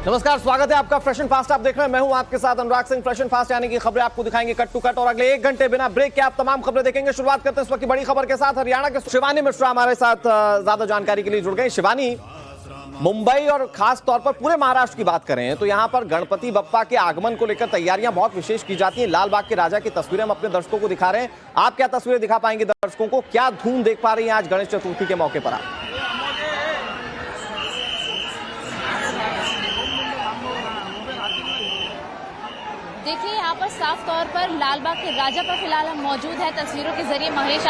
नमस्कार, स्वागत है आपका फ्रेश एंड फास्ट। आप देख रहे हैं, मैं हूं आपके साथ Anurag Singh. Fresh and fast यानी कि खबरें आपको दिखाएंगे कट टू कट, और अगले 1 घंटे बिना ब्रेक के आप तमाम खबरें देखेंगे। शुरुआत करते हैं इस वक्त की बड़ी खबर के साथ। हरियाणा के शिवानी मिश्रा हमारे साथ ज्यादा जानकारी के लिए जुड़ गए। शिवानी, मुंबई और खास तौर पर पूरे महाराष्ट्र की बात करें तो यहाँ पर गणपति बप्पा के आगमन को लेकर तैयारियां बहुत विशेष की जाती हैं। लाल बाग के राजा की तस्वीरें हम अपने दर्शकों को दिखा रहे हैं। आप क्या तस्वीरें दिखा पाएंगे दर्शकों को? क्या धूम देख पा रही हैं आज गणेश चतुर्थी के मौके पर आप? देखिए, यहाँ पर साफ तौर पर लाल बाग के राजा पर फिलहाल हम मौजूद है। तस्वीरों के जरिए मनोज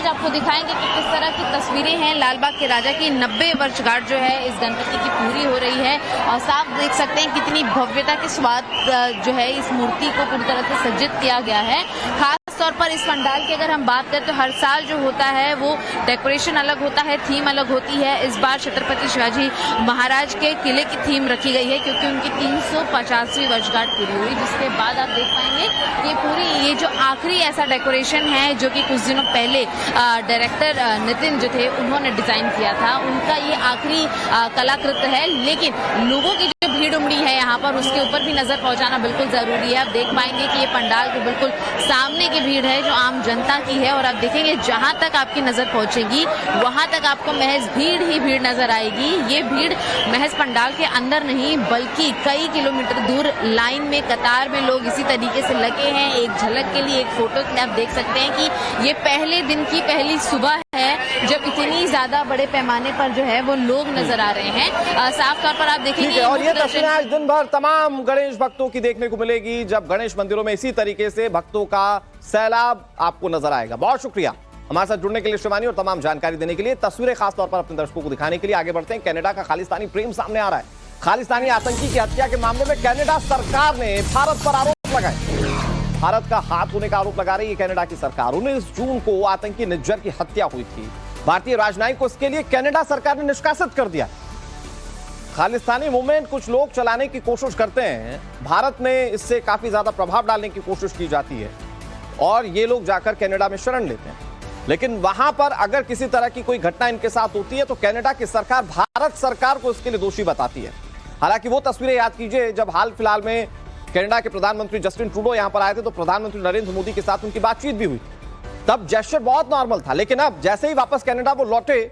आपको दिखाएंगे कि किस तरह की तस्वीरें हैं। लाल बाग के राजा की 90 वर्षगांठ जो है इस गणपति की पूरी हो रही है, और साफ देख सकते हैं कितनी भव्यता के साथ जो है इस मूर्ति को पूरी तरह से सज्जित किया गया है। खास तौर पर इस पंडाल की अगर हम बात करें तो हर साल जो होता है वो डेकोरेशन अलग होता है, थीम अलग होती है। इस बार छत्रपति शिवाजी महाराज के किले की थीम रखी गई है क्योंकि उनकी 350वीं वर्षगांठ पूरी हुई, जिसके बाद आप देख पाएंगे ये जो आखिरी ऐसा डेकोरेशन है जो कि कुछ दिनों पहले डायरेक्टर नितिन जो थे उन्होंने डिजाइन किया था, उनका ये आखिरी कलाकृत है। लेकिन लोगों की जो भीड़ उमड़ी है यहाँ पर उसके ऊपर भी नजर पहुंचाना बिल्कुल जरूरी है। आप देख पाएंगे कि ये पंडाल के बिल्कुल सामने की भीड़ है जो आम जनता की है, और आप देखेंगे जहां तक आपकी नजर पहुंचेगी वहां तक आपको महज भीड़ ही भीड़ नजर आएगी। ये भीड़ महज पंडाल के अंदर नहीं बल्कि कई किलोमीटर दूर लाइन में कतार में लोग इसी तरीके से लगे हैं। एक झलक के लिए, एक फोटो के लिए आप देख सकते हैं कि ये पहले दिन की पहली सुबह है जब इतनी ज्यादा बड़े पैमाने पर जो है वो लोग नजर आ रहे हैं। साफ तौर पर आप देखेंगे और ये तस्वीरें आज दिन भर तमाम गणेश भक्तों की देखने को मिलेगी, जब गणेश मंदिरों में इसी तरीके से भक्तों का सैलाब आपको नजर आएगा। बहुत शुक्रिया हमारे साथ जुड़ने के लिए शिवानी, और तमाम जानकारी देने के लिए। तस्वीरें खासतौर पर अपने दर्शकों को दिखाने के लिए आगे बढ़ते हैं। कनाडा का खालिस्तानी प्रेम सामने आ रहा है। खालिस्तानी आतंकी की हत्या के मामले में कनाडा सरकार ने भारत पर आरोप लगाए। भारत का हाथ होने का आरोप लगा रही है कनाडा की सरकार। 19 जून को आतंकी निज्जर की हत्या हुई थी। भारतीय राजनयिक को इसके लिए कनाडा सरकार ने निष्कासित कर दिया। खालिस्तानी मूवमेंट कुछ लोग चलाने की कोशिश करते हैं, भारत में इससे काफी ज्यादा प्रभाव डालने की कोशिश की जाती है, और ये लोग जाकर कनाडा में शरण लेते हैं। लेकिन वहां पर अगर किसी तरह की कोई घटना इनके साथ होती है तो कनाडा की सरकार भारत सरकार को इसके लिए दोषी बताती है। हालांकि वो तस्वीरें याद कीजिए जब हाल फिलहाल में कनाडा के प्रधानमंत्री जस्टिन ट्रूडो यहां पर आए थे तो प्रधानमंत्री नरेंद्र मोदी के साथ उनकी बातचीत भी हुई। तब जेस्चर बहुत नॉर्मल था, लेकिन अब जैसे ही वापस कनाडा वो लौटे,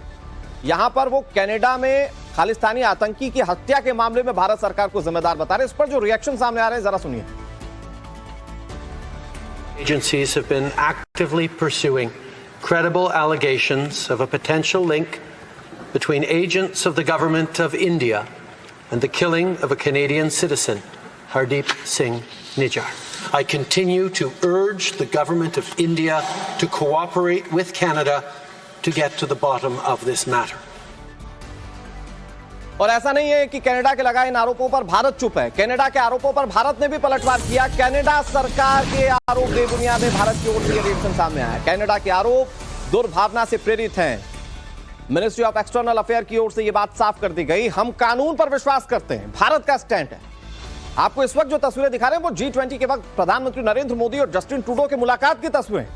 यहां पर वो कनाडा में खालिस्तानी आतंकी की हत्या के मामले में भारत सरकार को जिम्मेदार बता रहे हैं। इस पर जो रिएक्शन सामने आ रहे हैं जरा सुनिए। Agencies have been actively pursuing credible allegations of a potential link between agents of the government of India and the killing of a Canadian citizen, Hardeep Singh Nijjar. I continue to urge the government of India to cooperate with Canada to get to the bottom of this matter. और ऐसा नहीं है कि Canada के लगाए इन आरोपों पर भारत चुप है। कनाडा के आरोपों पर भारत ने भी पलटवार किया। कनाडा सरकार के आरोप बेबुनियाद है, भारत की ओर से रिएक्शन सामने आया। कनाडा के आरोप दुर्भावना से प्रेरित हैं। मिनिस्ट्री ऑफ एक्सटर्नल अफेयर की ओर से यह बात साफ कर दी गई, हम कानून पर विश्वास करते हैं, भारत का स्टैंड है। आपको इस वक्त जो तस्वीरें दिखा रहे हैं वो G20 के वक्त प्रधानमंत्री नरेंद्र मोदी और जस्टिन ट्रूडो की मुलाकात की तस्वीरें।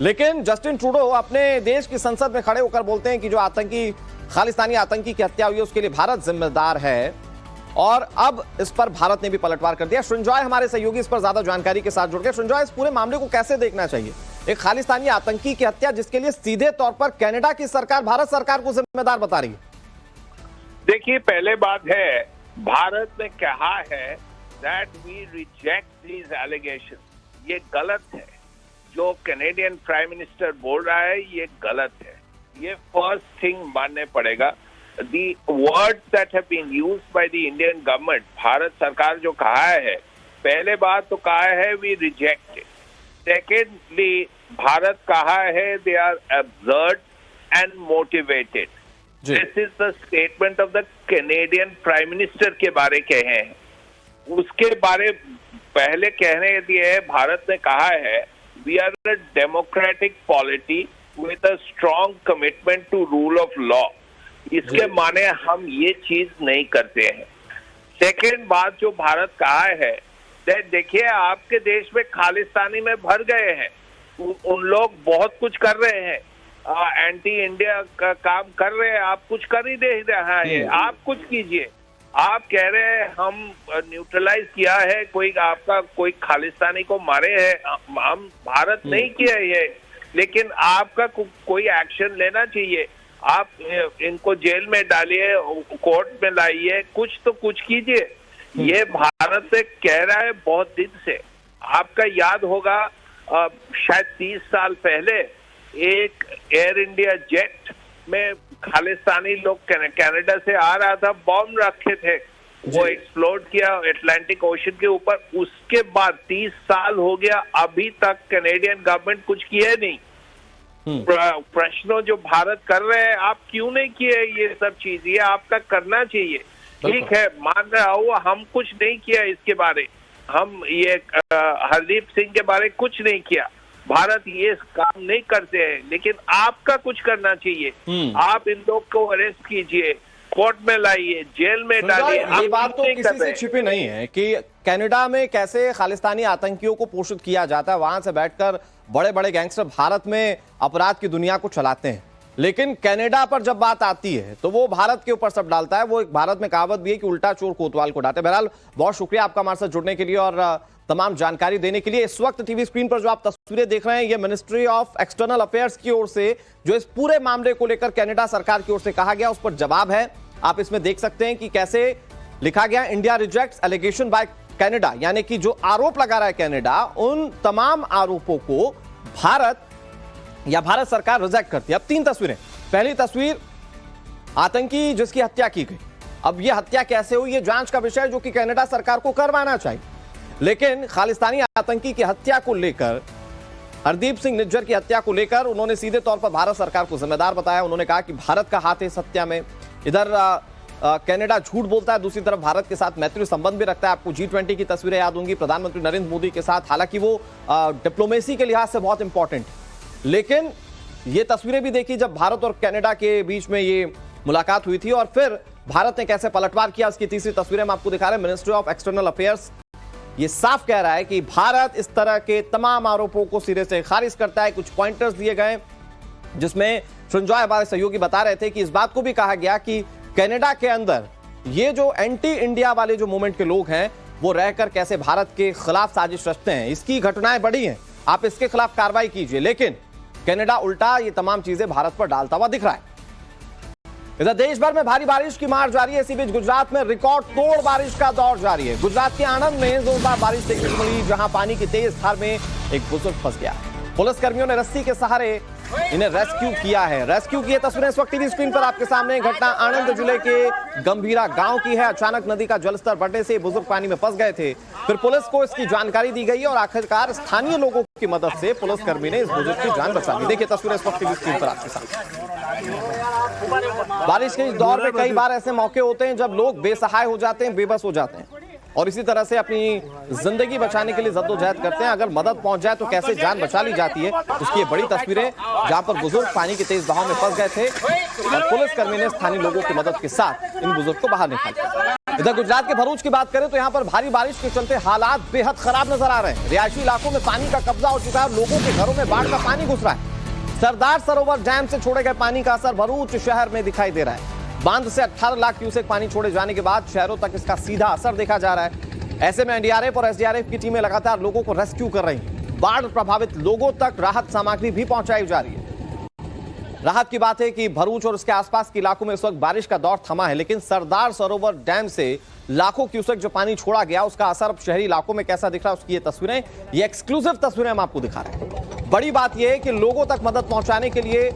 लेकिन जस्टिन ट्रूडो अपने देश की संसद में खड़े होकर बोलते हैं कि जो खालिस्तानी आतंकी की हत्या हुई है उसके लिए भारत जिम्मेदार है, और अब इस पर भारत ने भी पलटवार कर दिया। सृंजॉय हमारे सहयोगी इस पर ज्यादा जानकारी के साथ जुड़ गए। सृंजॉय, इस पूरे मामले को कैसे देखना चाहिए? एक खालिस्तानी आतंकी की हत्या जिसके लिए सीधे तौर पर कनाडा की सरकार भारत सरकार को जिम्मेदार बता रही है। देखिए, पहले बात है, भारत ने कहा है that we reject these allegation. ये गलत है। जो कैनेडियन प्राइम मिनिस्टर बोल रहा है ये गलत है। ये फर्स्ट थिंग मानने पड़ेगा। The words that have been used by the Indian government, Bharat सरकार जो कहा है, पहले बात तो कहा है we reject it. Secondly, Bharat कहा है they are absurd and motivated. This is the statement of the Canadian prime minister के बारे कहे हैं। उसके बारे पहले कहने दिए, भारत ने कहा है we are a democratic polity with a strong commitment to rule of law। इसके माने हम ये चीज नहीं करते हैं। सेकेंड बात जो भारत कहा है, देखिए आपके देश में खालिस्तानी में भर गए हैं, उन लोग बहुत कुछ कर रहे हैं, एंटी इंडिया का काम कर रहे हैं, आप कुछ कर ही नहीं रहा है, आप कुछ कीजिए। आप कह रहे हैं हम न्यूट्रलाइज किया है, कोई आपका कोई खालिस्तानी को मारे हैं, हम भारत नहीं किया ये, लेकिन आपका कोई एक्शन लेना चाहिए। आप इनको जेल में डालिए, कोर्ट में लाइए, कुछ तो कुछ कीजिए। ये भारत से कह रहा है बहुत दिन से। आपका याद होगा शायद 30 साल पहले एक एयर इंडिया जेट में खालिस्तानी लोग कनाडा से आ रहा था, बॉम्ब रखे थे, वो एक्सप्लोड किया अटलांटिक ओशन के ऊपर। उसके बाद 30 साल हो गया, अभी तक कैनेडियन गवर्नमेंट कुछ किया नहीं। प्रश्नों जो भारत कर रहे हैं, आप क्यों नहीं किए ये सब चीज? ये आपका करना चाहिए। ठीक है, मान रहा हूँ हम कुछ नहीं किया इसके बारे, हम ये हरदीप सिंह के बारे कुछ नहीं किया, भारत ये काम नहीं करते हैं, लेकिन आपका कुछ करना चाहिए। आप इन लोग को अरेस्ट कीजिए, कोर्ट में लाइए, जेल में डालिए। ये बात तो किसी से छिपी नहीं है कि कनाडा में कैसे खालिस्तानी आतंकियों को पोषित किया जाता है, वहां से बैठकर बड़े बड़े गैंगस्टर भारत में अपराध की दुनिया को चलाते हैं। लेकिन कनाडा पर जब बात आती है तो वो भारत के ऊपर सब डालता है। वो एक भारत में कहावत भी है कि उल्टा चोर कोतवाल को डांटे। बहरहाल बहुत शुक्रिया आपका हमारे साथ जुड़ने के लिए और तमाम जानकारी देने के लिए। इस वक्त टीवी स्क्रीन पर जो आप तस्वीरें देख रहे हैं, ये मिनिस्ट्री ऑफ एक्सटर्नल अफेयर्स की ओर से जो इस पूरे मामले को लेकर कनाडा सरकार की ओर से कहा गया, उस पर जवाब है। आप इसमें देख सकते हैं कि कैसे लिखा गया, India rejects allegation by Canada, यानी कि जो आरोप लगा रहा है कनाडा, उन तमाम आरोपों को भारत या भारत सरकार रिजेक्ट करती है। अब 3 तस्वीरें। पहली तस्वीर आतंकी जिसकी हत्या की गई। अब यह हत्या कैसे हुई, यह जांच का विषय जो कि कनाडा सरकार को करवाना चाहिए। लेकिन खालिस्तानी आतंकी की हत्या को लेकर, हरदीप सिंह निज्जर की हत्या को लेकर उन्होंने सीधे तौर पर भारत सरकार को जिम्मेदार बताया। उन्होंने कहा कि भारत का हाथ है इस हत्या में। इधर कनाडा झूठ बोलता है, दूसरी तरफ भारत के साथ मैत्री संबंध भी रखता है। आपको G20 की तस्वीरें याद होंगी, प्रधानमंत्री नरेंद्र मोदी के साथ। हालांकि वो डिप्लोमेसी के लिहाज से बहुत इंपॉर्टेंट, लेकिन ये तस्वीरें भी देखी जब भारत और कनाडा के बीच में ये मुलाकात हुई थी और फिर भारत ने कैसे पलटवार किया, उसकी तीसरी तस्वीरें हम आपको दिखा रहे हैं। मिनिस्ट्री ऑफ एक्सटर्नल अफेयर्स ये साफ कह रहा है कि भारत इस तरह के तमाम आरोपों को सिरे से खारिज करता है। कुछ पॉइंटर्स दिए गए जिसमें सृंजॉय हमारे सहयोगी बता रहे थे कि इस बात को भी कहा गया कि कनाडा के अंदर ये जो एंटी इंडिया वाले जो मूवमेंट के लोग हैं वो रहकर कैसे भारत के खिलाफ साजिश रचते हैं। इसकी घटनाएं बड़ी हैं, आप इसके खिलाफ कार्रवाई कीजिए, लेकिन कनाडा उल्टा ये तमाम चीजें भारत पर डालता हुआ दिख रहा है। इधर देश भर में भारी बारिश की मार जारी है। इसी बीच गुजरात में रिकॉर्ड तोड़ बारिश का दौर जारी है। गुजरात के आणंद में जोरदार बारिश देखने को मिली, जहां पानी की तेज धार में एक बुजुर्ग फंस गया। पुलिस कर्मियों ने रस्सी के सहारे इन्हें रेस्क्यू किया है। रेस्क्यू की तस्वीरें इस वक्त टीवी स्क्रीन पर आपके सामने। घटना आणंद जिले के गंभीरा गांव की है। अचानक नदी का जलस्तर बढ़ने से बुजुर्ग पानी में फंस गए थे। फिर पुलिस को इसकी जानकारी दी गई और आखिरकार स्थानीय लोगों की मदद से पुलिसकर्मी ने इस बुजुर्ग की जान बचा ली। देखिए तस्वीरें इस वक्त टीवी स्क्रीन पर आपके सामने। बारिश के इस दौर में कई बार ऐसे मौके होते हैं जब लोग बेसहाय हो जाते हैं, बेबस हो जाते हैं और इसी तरह से अपनी जिंदगी बचाने के लिए जद्दोजहद करते हैं। अगर मदद पहुंच जाए तो कैसे जान बचा ली जाती है, उसकी ये बड़ी तस्वीरें जहां पर बुजुर्ग पानी के तेज बहाव में फंस गए थे और पुलिसकर्मी ने स्थानीय लोगों की मदद के साथ इन बुजुर्ग को बाहर निकाला। इधर गुजरात के भरूच की बात करें तो यहाँ पर भारी बारिश के चलते हालात बेहद खराब नजर आ रहे हैं। रिहायशी इलाकों में पानी का कब्जा हो चुका है, लोगों के घरों में बाढ़ का पानी घुस रहा है। सरदार सरोवर डैम से छोड़े गए पानी का असर भरूच शहर में दिखाई दे रहा है। बांध से 18 लाख क्यूसेक पानी छोड़े जाने के बाद शहरों तक इसका सीधा असर देखा जा रहा है। ऐसे में एनडीआरएफ और एसडीआरएफ की टीमें लगातार लोगों को रेस्क्यू कर रही हैं। बाढ़ प्रभावित लोगों तक राहत सामग्री भी पहुंचाई जा रही है। राहत की बात है कि भरूच और उसके आसपास के इलाकों में इस वक्त बारिश का दौर थमा है, लेकिन सरदार सरोवर डैम से लाखों क्यूसेक जो पानी छोड़ा गया उसका असर अब शहरी इलाकों में कैसा दिख रहा है, उसकी ये तस्वीरें, ये एक्सक्लूसिव तस्वीरें हम आपको दिखा रहे हैं। बड़ी बात यह है कि लोगों तक मदद पहुंचाने के लिए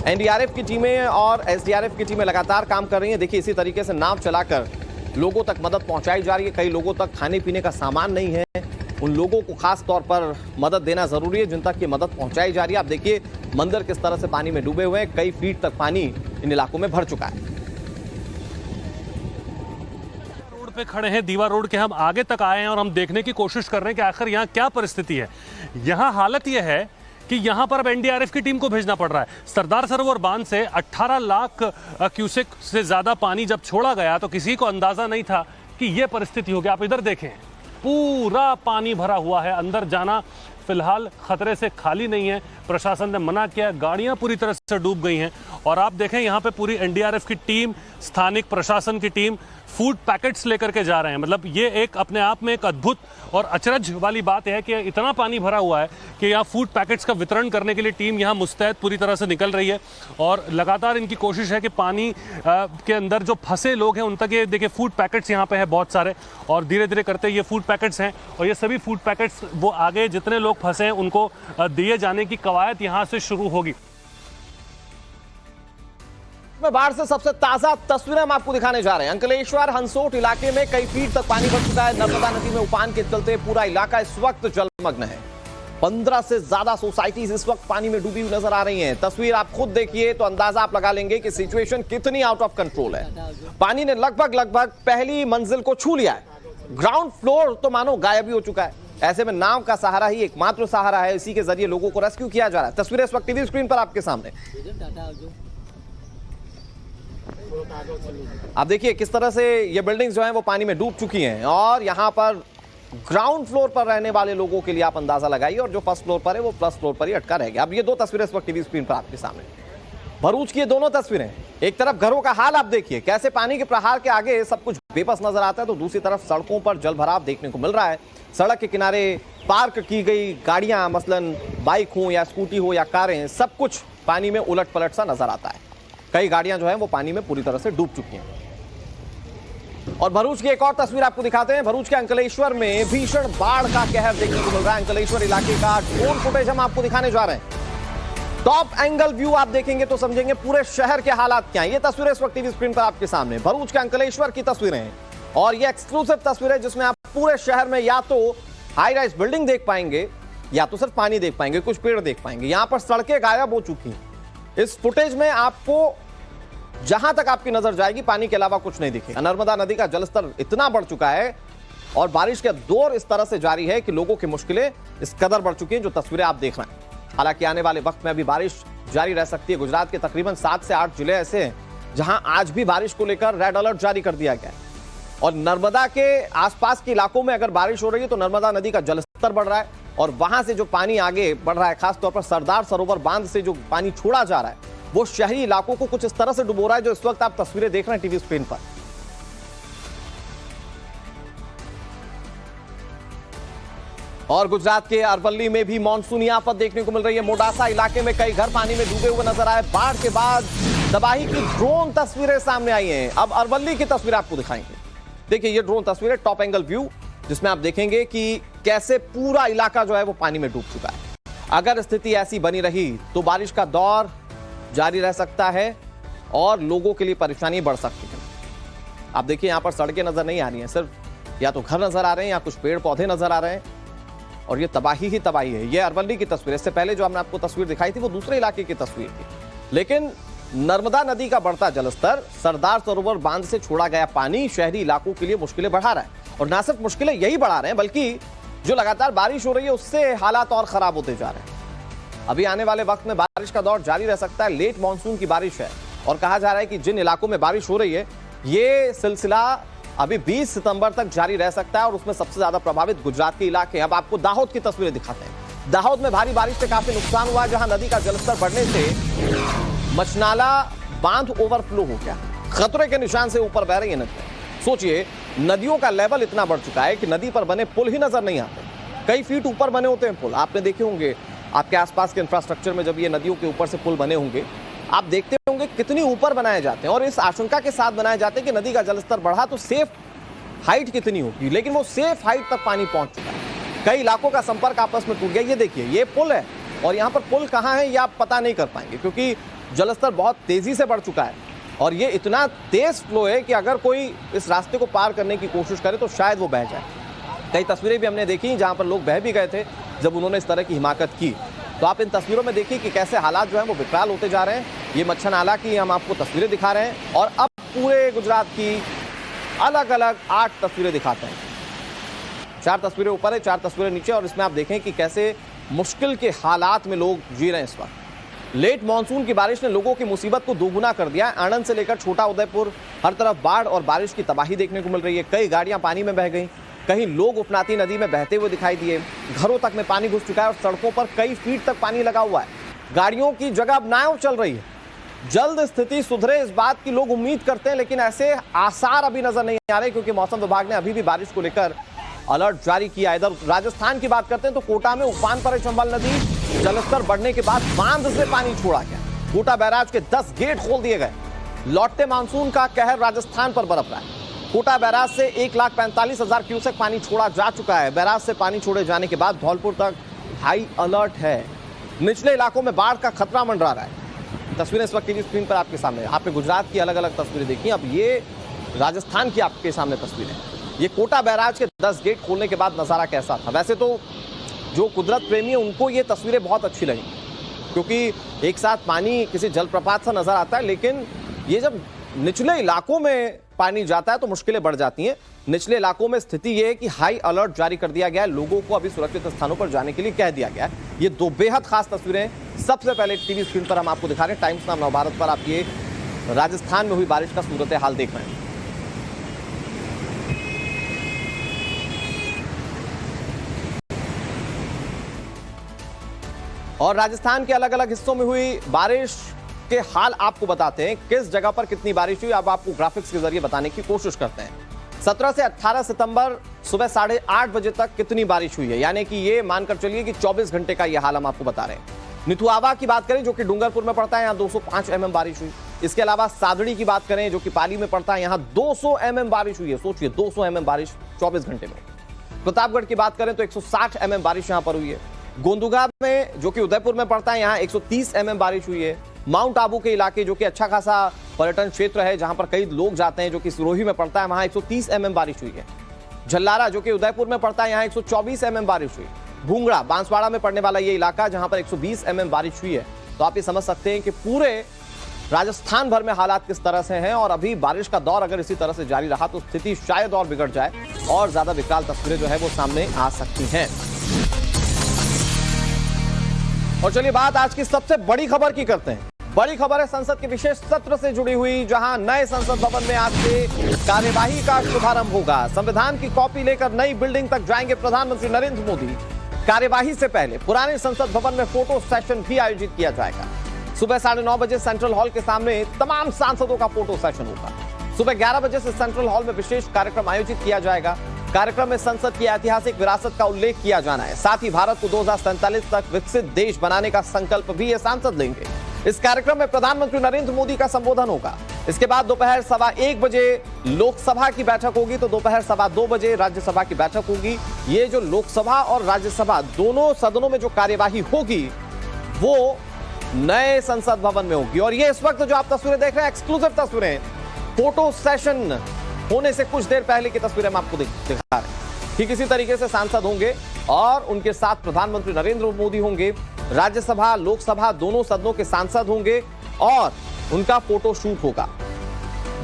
एनडीआरएफ की टीमें और एसडीआरएफ की टीमें लगातार काम कर रही हैं। देखिए इसी तरीके से नाव चलाकर लोगों तक मदद पहुंचाई जा रही है। कई लोगों तक खाने पीने का सामान नहीं है, उन लोगों को खास तौर पर मदद देना जरूरी है जिन तक ये मदद पहुंचाई जा रही है। आप देखिए मंदिर किस तरह से पानी में डूबे हुए हैं, कई फीट तक पानी इन इलाकों में भर चुका है। रोड पे खड़े हैं, दीवार रोड के हम आगे तक आए हैं और हम देखने की कोशिश कर रहे हैं कि आखिर यहाँ क्या परिस्थिति है। यहाँ हालत यह है कि यहाँ पर अब एनडीआरएफ की टीम को भेजना पड़ रहा है। सरदार सरोवर बांध से 18 लाख क्यूसेक से ज्यादा पानी जब छोड़ा गया तो किसी को अंदाजा नहीं था कि यह परिस्थिति होगी। आप इधर देखें, पूरा पानी भरा हुआ है। अंदर जाना फिलहाल खतरे से खाली नहीं है। प्रशासन ने मना किया, गाड़ियां पूरी तरह से डूब गई हैं और आप देखें यहाँ पे पूरी एनडीआरएफ की टीम, स्थानिक प्रशासन की टीम फूड पैकेट्स लेकर के जा रहे हैं। मतलब ये एक अपने आप में एक अद्भुत और अचरज वाली बात है कि इतना पानी भरा हुआ है कि यहाँ फूड पैकेट्स का वितरण करने के लिए टीम यहाँ मुस्तैद पूरी तरह से निकल रही है और लगातार इनकी कोशिश है कि पानी के अंदर जो फंसे लोग हैं उन तक ये देखिए फूड पैकेट्स यहाँ पे है बहुत सारे, और धीरे धीरे करते ये फूड पैकेट्स हैं और ये सभी फूड पैकेट्स वो आगे जितने लोग फंसे हैं उनको दिए जाने की कवायद यहाँ से शुरू होगी। बाढ़ से सबसे ताजा तस्वीरें हम आपको दिखाने जा रहे हैं। अंकलेश्वर हंसोट इलाके में कई फीट तक पानी भर चुका है। नर्मदा नदी में उफान के चलते पूरा इलाका इस वक्त जलमग्न है। 15 से ज्यादा सोसाइटीज इस वक्त पानी में डूबी हुई नजर आ रही हैं। तस्वीर आप खुद देखिए तो अंदाजा आप लगा लेंगे कि सिचुएशन कितनी आउट ऑफ कंट्रोल है। पानी ने लगभग पहली मंजिल को छू लिया है। ग्राउंड फ्लोर तो मानो गायब ही हो चुका है। ऐसे में नाव का सहारा ही एकमात्र सहारा है। इसी के जरिए लोगों को रेस्क्यू किया जा रहा है। तस्वीरें इस वक्त टीवी स्क्रीन पर आपके सामने आप देखिए किस तरह से ये बिल्डिंग्स जो हैं वो पानी में डूब चुकी हैं और यहां पर ग्राउंड फ्लोर पर रहने वाले लोगों के लिए आप अंदाजा लगाइए और जो फर्स्ट फ्लोर पर है वो प्लस फ्लोर पर ही अटका रह गया। अब ये दो तस्वीरें इस वक्त टीवी स्क्रीन पर आपके सामने भरूच की ये दोनों तस्वीरें, एक तरफ घरों का हाल आप देखिए कैसे पानी के प्रहार के आगे सब कुछ बेबस नजर आता है, तो दूसरी तरफ सड़कों पर जल भराव देखने को मिल रहा है। सड़क के किनारे पार्क की गई गाड़ियां, मसलन बाइक हो या स्कूटी हो या कारें, सब कुछ पानी में उलट पलट सा नजर आता है। कई गाड़ियां जो हैं वो पानी में पूरी तरह से डूब चुकी हैं। और भरूच की एक और तस्वीर आपको दिखाते हैं। भरूच के अंकलेश्वर में भीषण बाढ़ का कहर देखने को मिल रहा है। अंकलेश्वर इलाके का ड्रोन फुटेज हम आपको दिखाने जा रहे हैं। टॉप एंगल व्यू आप देखेंगे तो समझेंगे पूरे शहर के हालात क्या हैं। ये तस्वीरें इस वक्त टीवी स्क्रीन पर आपके सामने भरूच के अंकलेश्वर की तस्वीरें हैं और ये एक्सक्लूसिव तस्वीरें जिसमें आप पूरे शहर में या तो हाई राइज बिल्डिंग देख पाएंगे या तो सिर्फ पानी देख पाएंगे, कुछ पेड़ देख पाएंगे। यहां पर सड़कें गायब हो चुकी हैं। इस फुटेज में आपको जहां तक आपकी नजर जाएगी पानी के अलावा कुछ नहीं दिखेगा। नर्मदा नदी का जलस्तर इतना बढ़ चुका है और बारिश का दौर इस तरह से जारी है कि लोगों की मुश्किलें इस कदर बढ़ चुकी हैं जो तस्वीरें आप देख रहे हैं। हालांकि आने वाले वक्त में अभी बारिश जारी रह सकती है। गुजरात के तकरीबन 7 से 8 जिले ऐसे हैं जहां आज भी बारिश को लेकर रेड अलर्ट जारी कर दिया गया है और नर्मदा के आसपास के इलाकों में अगर बारिश हो रही है तो नर्मदा नदी का जलस्तर बढ़ रहा है और वहां से जो पानी आगे बढ़ रहा है, खासतौर पर सरदार सरोवर बांध से जो पानी छोड़ा जा रहा है वो शहरी इलाकों को कुछ इस तरह से डुबो रहा है जो इस वक्त आप तस्वीरें देख रहे हैं टीवी स्क्रीन पर। और गुजरात के अरवल्ली में भी मानसूनी आफत देखने को मिल रही है। मोडासा इलाके में कई घर पानी में डूबे हुए नजर आए। बाढ़ के बाद तबाही की ड्रोन तस्वीरें सामने आई हैं। अब अरवल्ली की तस्वीर आपको दिखाएंगे। देखिए ये ड्रोन तस्वीरें, टॉप एंगल व्यू, जिसमें आप देखेंगे कि कैसे पूरा इलाका जो है वो पानी में डूब चुका है। अगर स्थिति ऐसी बनी रही तो बारिश का दौर जारी रह सकता है और लोगों के लिए परेशानी बढ़ सकती है। आप देखिए यहां पर सड़कें नजर नहीं आ रही हैं, सिर्फ या तो घर नजर आ रहे हैं या कुछ पेड़ पौधे नजर आ रहे हैं और ये तबाही ही तबाही है। ये अरवल्ली की तस्वीर, इससे पहले जो हमने आपको तस्वीर दिखाई थी वो दूसरे इलाके की तस्वीर थी। लेकिन नर्मदा नदी का बढ़ता जलस्तर, सरदार सरोवर बांध से छोड़ा गया पानी शहरी इलाकों के लिए मुश्किलें बढ़ा रहा है और ना सिर्फ मुश्किलें यही बढ़ा रहे हैं बल्कि जो लगातार बारिश हो रही है उससे हालात और खराब होते जा रहे हैं। अभी आने वाले वक्त में बारिश का दौर जारी रह सकता है। लेट मानसून की बारिश है और कहा जा रहा है कि जिन इलाकों में बारिश हो रही है ये सिलसिला अभी 20 सितंबर तक जारी रह सकता है और उसमें सबसे ज्यादा प्रभावित गुजरात के इलाके हैं। अब आपको दाहोद की तस्वीरें दिखाते हैं। दाहोद में भारी बारिश से काफी नुकसान हुआ, जहां नदी का जलस्तर बढ़ने से मचनाला बांध ओवरफ्लो हो गया। खतरे के निशान से ऊपर बह रही है नदी। सोचिए नदियों का लेवल इतना बढ़ चुका है कि नदी पर बने पुल ही नजर नहीं आते। कई फीट ऊपर बने होते हैं पुल, आपने देखे होंगे आपके आसपास के इंफ्रास्ट्रक्चर में जब ये नदियों के ऊपर से पुल बने होंगे आप देखते होंगे कितनी ऊपर बनाए जाते हैं और इस आशंका के साथ बनाए जाते हैं कि नदी का जलस्तर बढ़ा तो सेफ हाइट कितनी होगी, लेकिन वो सेफ हाइट तक पानी पहुंच चुका है। कई इलाकों का संपर्क आपस में टूट गया। ये देखिए ये पुल है और यहाँ पर पुल कहाँ है ये आप पता नहीं कर पाएंगे क्योंकि जलस्तर बहुत तेजी से बढ़ चुका है और ये इतना तेज फ्लो है कि अगर कोई इस रास्ते को पार करने की कोशिश करे तो शायद वो बह जाए। कई तस्वीरें भी हमने देखी जहां पर लोग बह भी गए थे जब उन्होंने इस तरह की हिमाकत की। तो आप इन तस्वीरों में देखिए कि कैसे हालात जो हैं वो विकराल होते जा रहे हैं। ये मच्छर नाला की हम आपको तस्वीरें दिखा रहे हैं और अब पूरे गुजरात की अलग अलग 8 तस्वीरें दिखाते हैं। 4 तस्वीरें ऊपर है, 4 तस्वीरें नीचे और इसमें आप देखें कि कैसे मुश्किल के हालात में लोग जी रहे हैं इस वक्त। लेट मानसून की बारिश ने लोगों की मुसीबत को दोगुना कर दिया। आनंद से लेकर छोटा उदयपुर हर तरफ बाढ़ और बारिश की तबाही देखने को मिल रही है। कई गाड़ियां पानी में बह गई, कहीं लोग उफनाती नदी में बहते हुए दिखाई दिए। घरों तक में पानी घुस चुका है और सड़कों पर कई फीट तक पानी लगा हुआ है। गाड़ियों की जगह अब नाव चल रही है जल्द स्थिति सुधरे इस बात की लोग उम्मीद करते हैं, लेकिन ऐसे आसार अभी नजर नहीं आ रहे क्योंकि मौसम विभाग ने अभी भी बारिश को लेकर अलर्ट जारी किया। इधर राजस्थान की बात करते हैं तो कोटा में उफान पर है चंबल नदी। जलस्तर बढ़ने के बाद बांध से पानी छोड़ा गया। कोटा बैराज के 10 गेट खोल दिए गए। लौटते मानसून का कहर राजस्थान पर बरप रहा है। कोटा बैराज से 1,45,000 क्यूसेक पानी छोड़ा जा चुका है। बैराज से पानी छोड़े जाने के बाद धौलपुर तक हाई अलर्ट है। निचले इलाकों में बाढ़ का खतरा मंडरा रहा है। तस्वीरें इस वक्त की स्क्रीन पर आपके सामने। आपने गुजरात की अलग अलग तस्वीरें देखी, अब ये राजस्थान की आपके सामने तस्वीरें। ये कोटा बैराज के 10 गेट खोलने के बाद नजारा कैसा था। वैसे तो जो कुदरत प्रेमी है उनको ये तस्वीरें बहुत अच्छी लगी क्योंकि एक साथ पानी किसी जलप्रपात सा नजर आता है, लेकिन ये जब निचले इलाकों में पानी जाता है तो मुश्किलें बढ़ जाती हैं। निचले इलाकों में स्थिति यह है कि हाई अलर्ट जारी कर दिया गया है। लोगों को अभी सुरक्षित स्थानों पर जाने के लिए कह दिया गया है। ये दो बेहद खास तस्वीरें सबसे पहले टीवी स्क्रीन पर हम आपको दिखा रहे हैं। टाइम्स नाम नवभारत पर आप ये राजस्थान में हुई बारिश का सूरत हाल देख रहे हैं। और राजस्थान के अलग अलग हिस्सों में हुई बारिश के हाल आपको बताते हैं। किस जगह पर कितनी बारिश हुई अब आपको ग्राफिक्स के जरिए बताने की कोशिश करते हैं। 17 से 18 सितंबर सुबह 8:30 बजे तक कितनी बारिश हुई है, यानी कि ये मानकर चलिए कि 24 घंटे का ये हाल हम आपको बता रहे हैं। निथुआवा की बात करें जो कि डूंगरपुर में पड़ता है, यहाँ 205 mm बारिश हुई। इसके अलावा सादड़ी की बात करें जो कि पाली में पड़ता है, यहाँ 200 mm बारिश हुई है। सोचिए 200 mm बारिश 24 घंटे में। प्रतापगढ़ की बात करें तो 160 mm बारिश यहाँ पर हुई है। गोंदुगा में जो कि उदयपुर में पड़ता है, यहाँ 130 mm बारिश हुई है। माउंट आबू के इलाके जो कि अच्छा खासा पर्यटन क्षेत्र है जहां पर कई लोग जाते हैं, जो कि सिरोही में पड़ता है, वहां 130 mm बारिश हुई है। झल्लारा जो कि उदयपुर में पड़ता है, यहाँ 124 mm बारिश हुई। भूंगड़ा बांसवाड़ा में पड़ने वाला ये इलाका जहां पर 120 mm बारिश हुई है। तो आप ये समझ सकते हैं कि पूरे राजस्थान भर में हालात किस तरह से हैं और अभी बारिश का दौर अगर इसी तरह से जारी रहा तो स्थिति शायद और बिगड़ जाए और ज्यादा विकराल तस्वीरें जो है वो सामने आ सकती हैं। और चलिए बात आज की सबसे बड़ी खबर की करते हैं। बड़ी खबर है संसद के विशेष सत्र से जुड़ी हुई, जहां नए संसद भवन में आज से कार्यवाही का शुभारंभ होगा। संविधान की कॉपी लेकर नई बिल्डिंग तक जाएंगे प्रधानमंत्री नरेंद्र मोदी। कार्यवाही से पहले पुराने संसद भवन में फोटो सेशन भी आयोजित किया जाएगा। सुबह 9:30 बजे सेंट्रल हॉल के सामने तमाम सांसदों का फोटो सेशन होगा। सुबह 11 बजे से सेंट्रल हॉल में विशेष कार्यक्रम आयोजित किया जाएगा। कार्यक्रम में संसद की ऐतिहासिक विरासत का उल्लेख किया जाना है। साथ ही भारत को 2047 तक विकसित देश बनाने का संकल्प भी ये सांसद लेंगे। इस कार्यक्रम में प्रधानमंत्री नरेंद्र मोदी का संबोधन होगा। इसके बाद दोपहर 1:15 बजे लोकसभा की बैठक होगी तो दोपहर 2:15 बजे राज्यसभा की बैठक होगी। ये जो लोकसभा और राज्यसभा दोनों सदनों में जो कार्यवाही होगी वो नए संसद भवन में होगी। और ये इस वक्त जो आप तस्वीरें देख रहे हैं एक्सक्लूसिव तस्वीरें, फोटो सेशन होने से कुछ देर पहले की तस्वीरें हम आपको दिखा रहे हैं। ठीक इसी तरीके से सांसद होंगे और उनके साथ प्रधानमंत्री नरेंद्र मोदी होंगे। राज्यसभा लोकसभा दोनों सदनों के सांसद होंगे और उनका फोटो शूट होगा।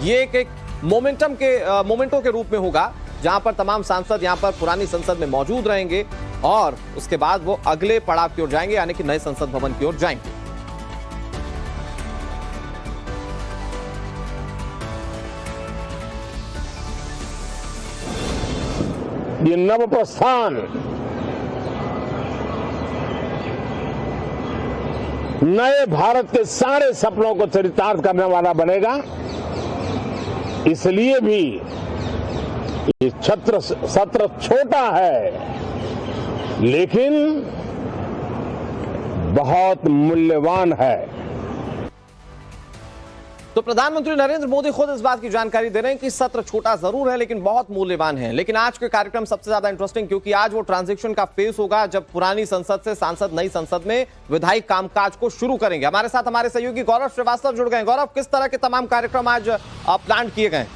ये एक मोमेंटो के रूप में होगा जहां पर तमाम सांसद यहां पर पुरानी संसद में मौजूद रहेंगे और उसके बाद वो अगले पड़ाव की ओर जाएंगे, यानी कि नए संसद भवन की ओर जाएंगे। ये नव प्रस्थान नए भारत के सारे सपनों को चरितार्थ करने वाला बनेगा। इसलिए भी ये सत्र छोटा है लेकिन बहुत मूल्यवान है। तो प्रधानमंत्री नरेंद्र मोदी खुद इस बात की जानकारी दे रहे हैं कि सत्र छोटा जरूर है लेकिन बहुत मूल्यवान है। लेकिन आज के कार्यक्रम सबसे ज्यादा इंटरेस्टिंग क्योंकि आज वो ट्रांजिशन का फेज होगा जब पुरानी संसद से सांसद नई संसद में विधायी कामकाज को शुरू करेंगे। हमारे साथ हमारे सहयोगी गौरव श्रीवास्तव जुड़ गए। गौरव, किस तरह के तमाम कार्यक्रम आज प्लान किए गए?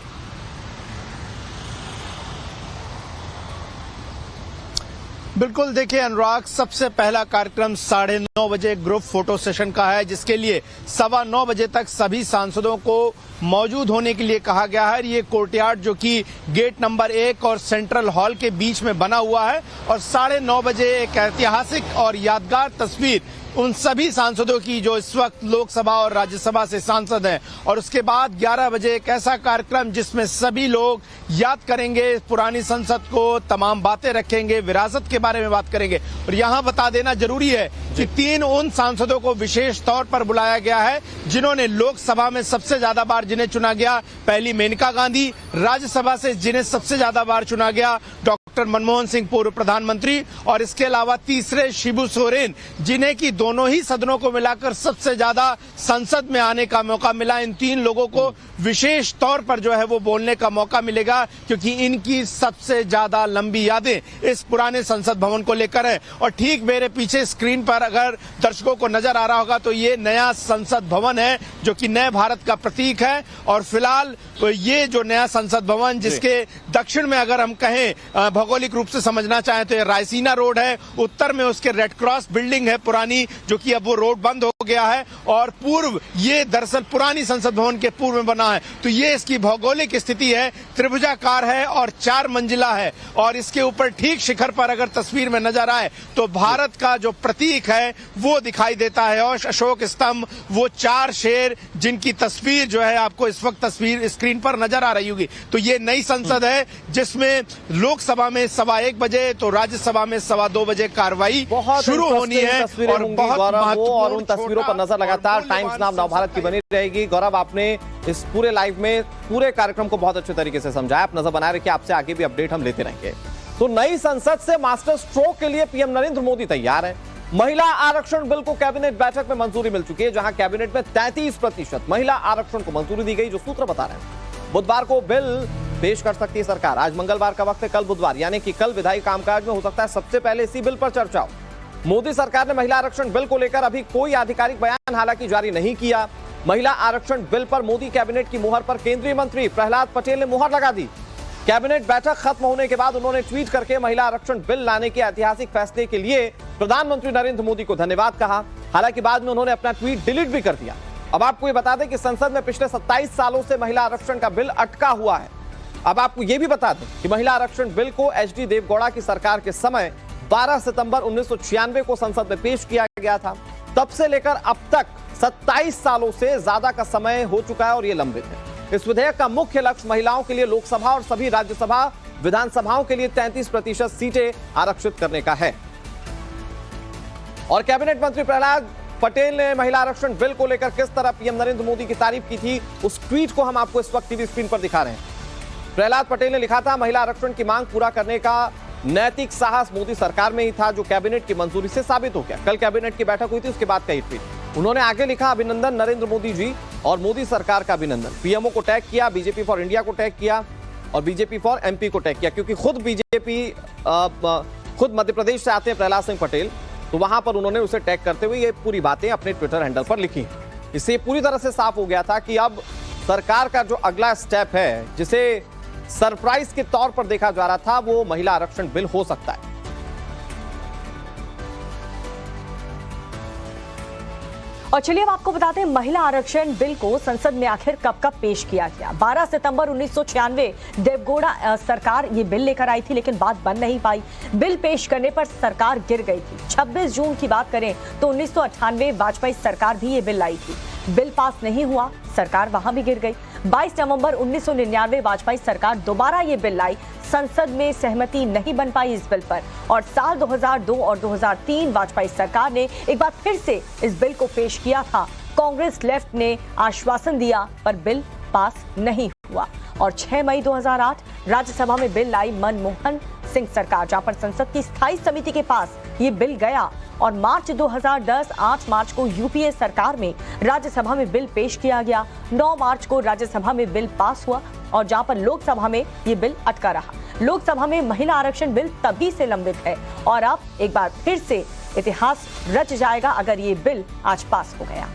बिल्कुल, देखिए अनुराग, सबसे पहला कार्यक्रम 9:30 बजे ग्रुप फोटो सेशन का है, जिसके लिए 9:15 बजे तक सभी सांसदों को मौजूद होने के लिए कहा गया है। ये कोर्टयार्ड जो कि गेट नंबर 1 और सेंट्रल हॉल के बीच में बना हुआ है और 9:30 बजे एक ऐतिहासिक और यादगार तस्वीर उन सभी सांसदों की जो इस वक्त लोकसभा और राज्यसभा से सांसद हैं। और उसके बाद 11 बजे एक ऐसा कार्यक्रम जिसमें सभी लोग याद करेंगे पुरानी संसद को, तमाम बातें रखेंगे, विरासत के बारे में बात करेंगे। और यहाँ बता देना जरूरी है कि 3 उन सांसदों को विशेष तौर पर बुलाया गया है जिन्होंने लोकसभा में सबसे ज्यादा बार जिन्हें चुना गया, पहली मेनका गांधी, राज्यसभा से जिन्हें सबसे ज्यादा बार चुना गया डॉक्टर मनमोहन सिंह पूर्व प्रधानमंत्री, और इसके अलावा तीसरे शिबू सोरेन जिन्हें की दोनों ही सदनों को मिलाकर सबसे ज्यादा संसद में आने का मौका मिला। इन 3 लोगों को विशेष तौर पर जो है वो बोलने का मौका मिलेगा क्योंकि इनकी सबसे ज्यादा लंबी यादें इस पुराने संसद भवन को लेकर है। और ठीक मेरे पीछे स्क्रीन पर अगर दर्शकों को नजर आ रहा होगा तो ये नया संसद भवन है जो कि नए भारत का प्रतीक है। और फिलहाल ये जो नया संसद भवन जिसके दक्षिण में अगर हम कहें भौगोलिक रूप से समझना चाहें तो ये रायसीना रोड है, उत्तर में उसके रेड क्रॉस बिल्डिंग है पुरानी जो कि अब वो रोड बंद हो गया है, और पूर्व ये दरअसल पुरानी संसद भवन के पूर्व में बना है। तो ये इसकी भौगोलिक स्थिति है, त्रिभुजाकार है और 4 मंजिला है। और इसके ऊपर ठीक शिखर पर अगर तस्वीर में नजर आए तो भारत का जो प्रतीक है वो दिखाई देता है, और अशोक स्तंभ, वो 4 शेर जिनकी तस्वीर जो है आपको इस वक्त तस्वीर स्क्रीन पर नजर आ रही होगी। तो ये नई संसद है जिसमें लोकसभा में 1:15 बजे तो राज्यसभा में 2:15 बजे कार्रवाई शुरू होनी है। और बहुत और उन तस्वीरों पर नजर लगातार टाइम्स नाउ नवभारत की बनी रहेगी। गौरव, आपने इस पूरे लाइव में पूरे कार्यक्रम को बहुत अच्छे तरीके से समझाया। आप नजर बनाए रखिए, आपसे आगे भी अपडेट हम लेते रहेंगे। तो नई संसद से मास्टर स्ट्रोक के लिए पीएम नरेंद्र मोदी तैयार है। महिला आरक्षण बिल को कैबिनेट बैठक में मंजूरी मिल चुकी है, जहां कैबिनेट में 33% महिला आरक्षण को मंजूरी दी गई, जो सूत्र बता रहे हैं। बुधवार को बिल पेश कर सकती है सरकार। आज मंगलवार का वक्त है, कल बुधवार यानी कि कल विधायी कामकाज में हो सकता है सबसे पहले इसी बिल पर चर्चा हो। मोदी सरकार ने महिला आरक्षण बिल को लेकर अभी कोई आधिकारिक बयान हालांकि जारी नहीं किया। महिला आरक्षण बिल पर मोदी कैबिनेट की मुहर पर केंद्रीय मंत्री प्रहलाद पटेल ने मुहर लगा दी। कैबिनेट बैठक खत्म होने के बाद उन्होंने ट्वीट करके महिला आरक्षण बिल लाने के ऐतिहासिक फैसले के लिए प्रधानमंत्री नरेंद्र मोदी को धन्यवाद कहा। हालांकि बाद में उन्होंने अपना ट्वीट डिलीट भी कर दिया। अब आपको ये बता दें कि संसद में पिछले 27 सालों से महिला आरक्षण का बिल अटका हुआ है। अब आपको यह भी बता दें कि महिला आरक्षण बिल को एचडी देवगौड़ा की सरकार के समय 12 सितंबर 1996 को संसद में पेश किया गया था। तब से लेकर अब तक 27 सालों से ज्यादा का समय हो चुका है और यह लंबित है। इस विधेयक का मुख्य लक्ष्य महिलाओं के लिए लोकसभा और सभी राज्यसभा विधानसभाओं के लिए 33% सीटें आरक्षित करने का है। और कैबिनेट मंत्री प्रहलाद पटेल ने महिला आरक्षण बिल को लेकर किस तरह पीएम नरेंद्र मोदी की तारीफ की थी, उस ट्वीट को हम आपको इस वक्त टीवी स्क्रीन पर दिखा रहे हैं। प्रहलाद पटेल ने लिखा था, महिला आरक्षण की मांग पूरा करने का नैतिक साहस मोदी सरकार में ही था, जो कैबिनेट की मंजूरी से साबित हो गया। कल कैबिनेट की बैठक हुई थी, उसके बाद का ये ट्वीट। उन्होंने आगे लिखा, अभिनंदन नरेंद्र मोदी जी और मोदी सरकार का अभिनंदन। पीएमओ को टैग किया, बीजेपी फॉर इंडिया को टैग किया और बीजेपी फॉर एमपी को टैग किया, क्योंकि खुद बीजेपी खुद मध्य प्रदेश से आते हैं प्रहलाद सिंह पटेल, तो वहां पर उन्होंने उसे टैग करते हुए ये पूरी बातें अपने ट्विटर हैंडल पर लिखी। इससे पूरी तरह से साफ हो गया था कि अब सरकार का जो अगला स्टेप है, जिसे सरप्राइज के तौर पर देखा जा रहा था, वो महिला आरक्षण बिल हो सकता है। और चलिए अब आपको बताते हैं महिला आरक्षण बिल को संसद में आखिर कब पेश किया गया। 12 सितंबर 1996 देवगौड़ा सरकार ये बिल लेकर आई थी, लेकिन बात बन नहीं पाई। बिल पेश करने पर सरकार गिर गई थी। 26 जून की बात करें तो 1998 वाजपेयी सरकार भी ये बिल लाई थी। बिल पास नहीं हुआ, सरकार वहां भी गिर गई। 22 नवंबर 1999 वाजपेयी सरकार दोबारा ये बिल लाई, संसद में सहमति नहीं बन पाई इस बिल पर, और साल 2002 और 2003 वाजपेयी सरकार ने एक बार फिर से इस बिल को पेश किया था। कांग्रेस लेफ्ट ने आश्वासन दिया पर बिल पास नहीं हुआ। और 6 मई 2008 राज्यसभा में बिल लाई मनमोहन सिंह सरकार, जहां पर संसद की स्थायी समिति के पास ये बिल गया। और मार्च 2010 8 मार्च को यूपीए सरकार में राज्यसभा में बिल पेश किया गया। 9 मार्च को राज्यसभा में बिल पास हुआ और जहां पर लोकसभा में ये बिल अटका रहा। लोकसभा में महिला आरक्षण बिल तभी से लंबित है और अब एक बार फिर से इतिहास रच जाएगा अगर ये बिल आज पास हो गया।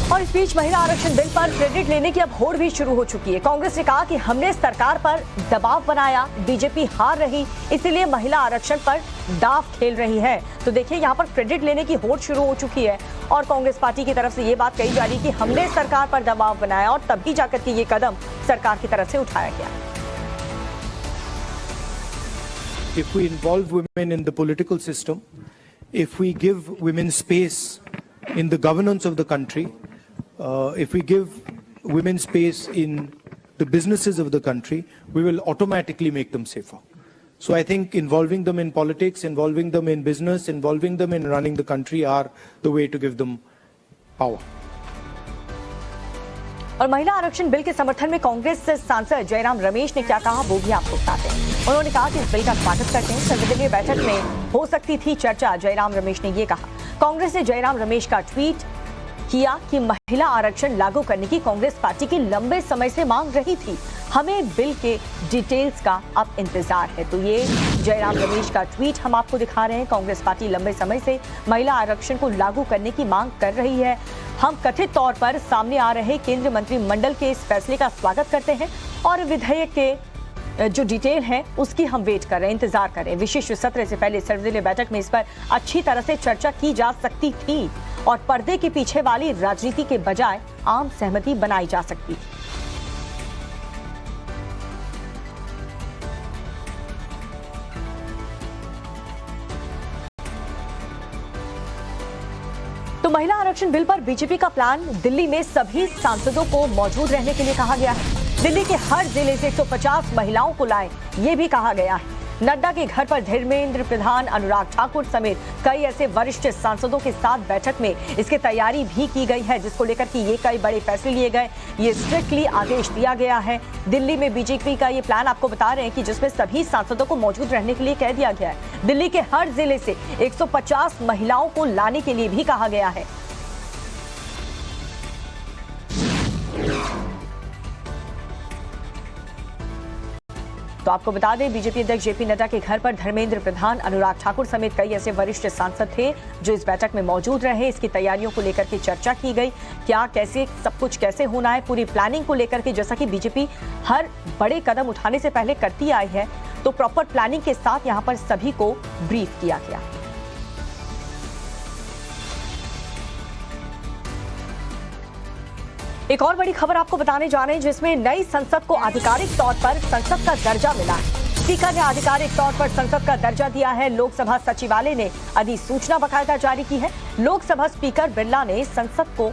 और इस बीच महिला आरक्षण बिल पर क्रेडिट लेने की अब होड़ भी शुरू हो चुकी है। कांग्रेस ने कहा कि हमने सरकार पर दबाव बनाया, बीजेपी हार रही, इसीलिए महिला आरक्षण पर दांव खेल रही है। तो देखिए यहाँ पर क्रेडिट लेने की होड़ शुरू हो चुकी है और कांग्रेस पार्टी की तरफ से ये बात कही जा रही कि हमने सरकार पर दबाव बनाया और तभी जाकर के ये कदम सरकार की तरफ से उठाया गया। If we involve women in the political system, if we give women space in the governance of the country, if we give women space in the businesses of the country, we will automatically make them safer. So I think involving them in politics, involving them in business, involving them in running the country are the way to give them power. और महिला आरक्षण bill के समर्थन में कांग्रेस सांसद जयराम रमेश ने क्या कहा वो भी आपको बताते हैं। उन्होंने कहा कि इस बिल का स्वागत करते हैं। सर्वदलीय बैठक में हो सकती थी चर्चा, जयराम रमेश ने ये कहा। कांग्रेस ने जयराम रमेश का ट्वीट किया कि महिला आरक्षण लागू करने की कांग्रेस पार्टी की लंबे समय से मांग रही थी, हमें बिल के डिटेल्स का अब इंतजार है। तो ये जयराम रमेश का ट्वीट हम आपको दिखा रहे हैं। कांग्रेस पार्टी लंबे समय से महिला आरक्षण को लागू करने की मांग कर रही है। हम कथित तौर पर सामने आ रहे केंद्रीय मंत्रिमंडल के इस फैसले का स्वागत करते हैं और विधेयक के जो डिटेल है उसकी हम वेट कर रहे हैं, इंतजार कर रहे हैं। विशेष सत्र से पहले सर्वदलीय बैठक में इस पर अच्छी तरह से चर्चा की जा सकती थी और पर्दे के पीछे वाली राजनीति के बजाय आम सहमति बनाई जा सकती थी। तो महिला आरक्षण बिल पर बीजेपी का प्लान, दिल्ली में सभी सांसदों को मौजूद रहने के लिए कहा गया है। दिल्ली के हर जिले से 150 महिलाओं को लाएं, ये भी कहा गया है। नड्डा के घर पर धर्मेंद्र प्रधान, अनुराग ठाकुर समेत कई ऐसे वरिष्ठ सांसदों के साथ बैठक में इसकी तैयारी भी की गई है, जिसको लेकर कि ये कई बड़े फैसले लिए गए। ये स्ट्रिक्टली आदेश दिया गया है। दिल्ली में बीजेपी का ये प्लान आपको बता रहे हैं कि जिसमें सभी सांसदों को मौजूद रहने के लिए कह दिया गया है। दिल्ली के हर जिले से 150 महिलाओं को लाने के लिए भी कहा गया है। तो आपको बता दें, बीजेपी अध्यक्ष जेपी नड्डा के घर पर धर्मेंद्र प्रधान, अनुराग ठाकुर समेत कई ऐसे वरिष्ठ सांसद थे जो इस बैठक में मौजूद रहे। इसकी तैयारियों को लेकर के चर्चा की गई, क्या कैसे सब कुछ कैसे होना है, पूरी प्लानिंग को लेकर के। जैसा कि बीजेपी हर बड़े कदम उठाने से पहले करती आई है, तो प्रॉपर प्लानिंग के साथ यहाँ पर सभी को ब्रीफ किया गया। एक और बड़ी खबर आपको बताने जा रहे हैं, जिसमें नई संसद को आधिकारिक तौर पर संसद का दर्जा मिला है। स्पीकर ने आधिकारिक तौर पर संसद का दर्जा दिया है। लोकसभा सचिवालय ने अधिसूचना बाकायदा जारी की है। लोकसभा स्पीकर बिरला ने संसद को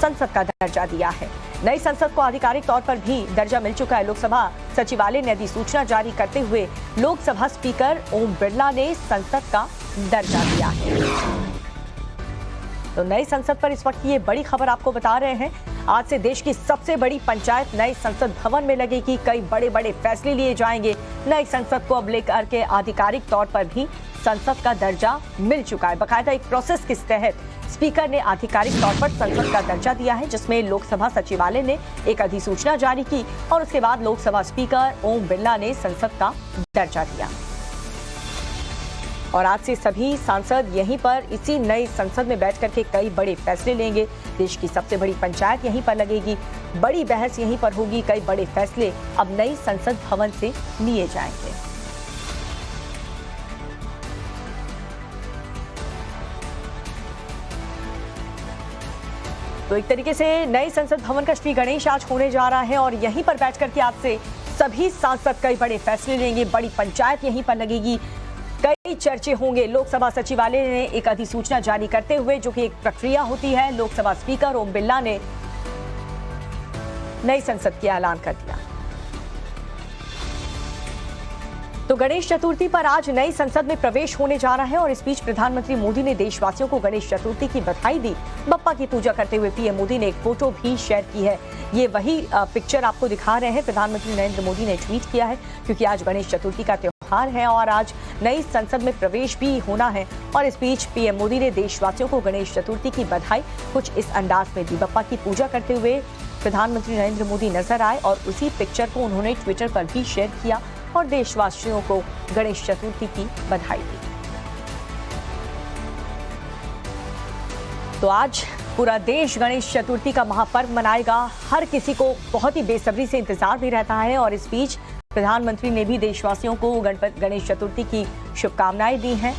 संसद का दर्जा दिया है। नई संसद को आधिकारिक तौर पर भी दर्जा मिल चुका है। लोकसभा सचिवालय ने अधिसूचना जारी करते हुए लोकसभा स्पीकर ओम बिरला ने संसद का दर्जा दिया है। तो नई संसद पर इस वक्त ये बड़ी खबर आपको बता रहे हैं। आज से देश की सबसे बड़ी पंचायत नए संसद भवन में लगेगी। कई बड़े बड़े फैसले लिए जाएंगे। नई संसद को अब लेकर के आधिकारिक तौर पर भी संसद का दर्जा मिल चुका है। बाकायदा एक प्रोसेस के तहत स्पीकर ने आधिकारिक तौर पर संसद का दर्जा दिया है, जिसमें लोकसभा सचिवालय ने एक अधिसूचना जारी की और उसके बाद लोकसभा स्पीकर ओम बिरला ने संसद का दर्जा दिया। और आज से सभी सांसद यहीं पर इसी नई संसद में बैठ करके कई बड़े फैसले लेंगे। देश की सबसे बड़ी पंचायत यहीं पर लगेगी। बड़ी बहस यहीं पर होगी। कई बड़े फैसले अब नई संसद भवन से लिए जाएंगे। तो एक तरीके से नई संसद भवन का श्री गणेश आज होने जा रहा है और यहीं पर बैठ करके आज से सभी सांसद कई बड़े फैसले लेंगे। बड़ी पंचायत यहीं पर लगेगी। कई चर्चे होंगे। लोकसभा सचिवालय ने एक अधिसूचना जारी करते हुए, जो कि एक प्रक्रिया होती है, लोकसभा स्पीकर ओम बिरला ने नई संसद का ऐलान कर दिया। तो गणेश चतुर्थी पर आज नई संसद में प्रवेश होने जा रहा है और इस बीच प्रधानमंत्री मोदी ने देशवासियों को गणेश चतुर्थी की बधाई दी। बप्पा की पूजा करते हुए पीएम मोदी ने एक फोटो भी शेयर की है। ये वही पिक्चर आपको दिखा रहे हैं, प्रधानमंत्री नरेंद्र मोदी ने ट्वीट किया है, क्योंकि आज गणेश चतुर्थी का त्योहार है और आज नई संसद में प्रवेश भी होना है। और इस बीच पीएम मोदी ने देशवासियों को गणेश चतुर्थी की बधाई कुछ इस अंदाज में दी। बप्पा की पूजा करते हुए प्रधानमंत्री नरेंद्र मोदी नजर आए और उसी पिक्चर को उन्होंने ट्विटर पर भी शेयर किया और देशवासियों को गणेश चतुर्थी की बधाई दी। तो आज पूरा देश गणेश चतुर्थी का महापर्व मनाएगा। हर किसी को बहुत ही बेसब्री से इंतजार भी रहता है और इस बीच प्रधानमंत्री ने भी देशवासियों को गणेश चतुर्थी की शुभकामनाएं दी हैं।